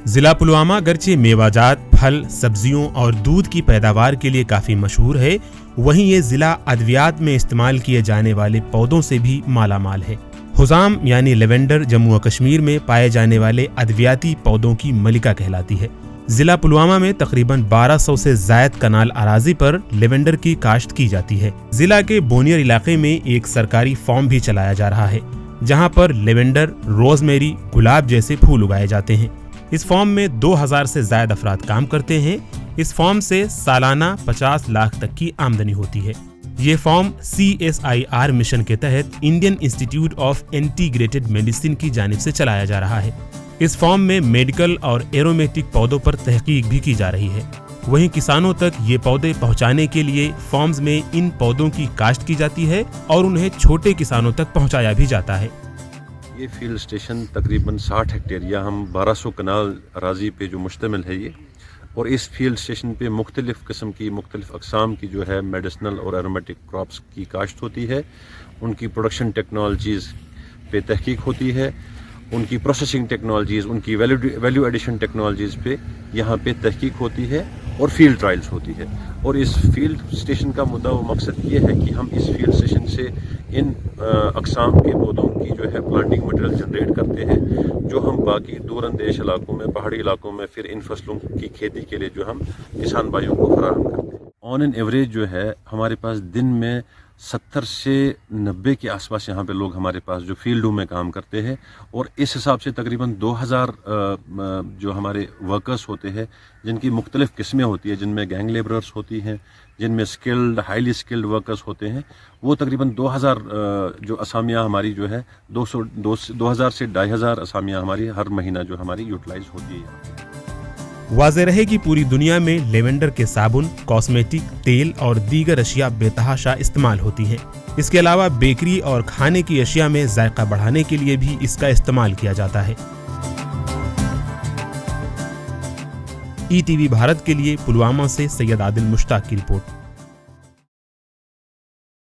ضلع پلوامہ اگرچہ میوہ پھل، سبزیوں اور دودھ کی پیداوار کے لیے کافی مشہور ہے، وہیں یہ ضلع ادویات میں استعمال کیے جانے والے پودوں سے بھی مالا مال ہے۔ حزام یعنی لیونڈر جموں و کشمیر میں پائے جانے والے ادویاتی پودوں کی ملکہ کہلاتی ہے۔ ضلع پلوامہ میں تقریباً 1200 سے زائد کنال اراضی پر لیونڈر کی کاشت کی جاتی ہے۔ ضلع کے بونیر علاقے میں ایک سرکاری فارم بھی چلایا جا رہا ہے، جہاں پر لیونڈر، روز میری، گلاب جیسے پھول اگائے جاتے ہیں۔ اس فارم میں 2000 سے زائد افراد کام کرتے ہیں۔ اس فارم سے سالانہ 50 لاکھ تک کی آمدنی ہوتی ہے۔ یہ فارم CSIR مشن کے تحت Indian institute of integrated medicine کی جانب سے چلایا جا رہا ہے۔ اس فارم میں میڈیکل اور ایرومیٹک پودوں پر تحقیق بھی کی جا رہی ہے۔ وہیں کسانوں تک یہ پودے پہنچانے کے لیے فارمز میں ان پودوں کی کاشت کی جاتی ہے اور انہیں چھوٹے کسانوں تک پہنچایا بھی جاتا ہے۔ یہ فیلڈ اسٹیشن تقریباً 60 ہیکٹیئر یا ہم 1200 کنال اراضی پہ جو مشتمل ہے یہ، اور اس فیلڈ اسٹیشن پہ مختلف قسم کی، مختلف اقسام کی جو ہے میڈیسنل اور ایرومیٹک کراپس کی کاشت ہوتی ہے۔ ان کی پروڈکشن ٹیکنالوجیز پہ تحقیق ہوتی ہے، ان کی پروسیسنگ ٹیکنالوجیز، ان کی ویلیو ایڈیشن ٹیکنالوجیز پہ یہاں پہ تحقیق ہوتی ہے اور فیلڈ ٹرائلز ہوتی ہے۔ اور اس فیلڈ اسٹیشن کا مدعا و مقصد یہ ہے کہ ہم اس فیلڈ اسٹیشن سے ان اقسام کے پودوں کی جو ہے پلانٹنگ مٹیریل جنریٹ کرتے ہیں، جو ہم باقی دور اندیش علاقوں میں، پہاڑی علاقوں میں پھر ان فصلوں کی کھیتی کے لیے جو ہم کسان بھائیوں کو فراہم کرتے ہیں۔ آن این ایوریج جو ہے ہمارے پاس دن میں 70 سے 90 کے آس پاس یہاں پہ لوگ ہمارے پاس جو فیلڈوں میں کام کرتے ہیں، اور اس حساب سے تقریباً 2000 جو ہمارے ورکرز ہوتے ہیں، جن کی مختلف قسمیں ہوتی ہیں، جن میں گینگ لیبررز ہوتی ہیں، جن میں سکلڈ، ہائیلی سکلڈ ورکرز ہوتے ہیں، وہ تقریباً 2000 جو اسامیاں ہماری جو ہے 2000 سے 2500 اسامیاں ہماری ہر مہینہ جو ہماری یوٹیلائز ہوتی ہے۔ واضح رہے کہ پوری دنیا میں لیونڈر کے صابن، کاسمیٹک، تیل اور دیگر اشیاء بے تحاشا استعمال ہوتی ہیں۔ اس کے علاوہ بیکری اور کھانے کی اشیاء میں ذائقہ بڑھانے کے لیے بھی اس کا استعمال کیا جاتا ہے۔ ETV بھارت کے لیے پلوامہ سے سید عادل مشتاق کی رپورٹ۔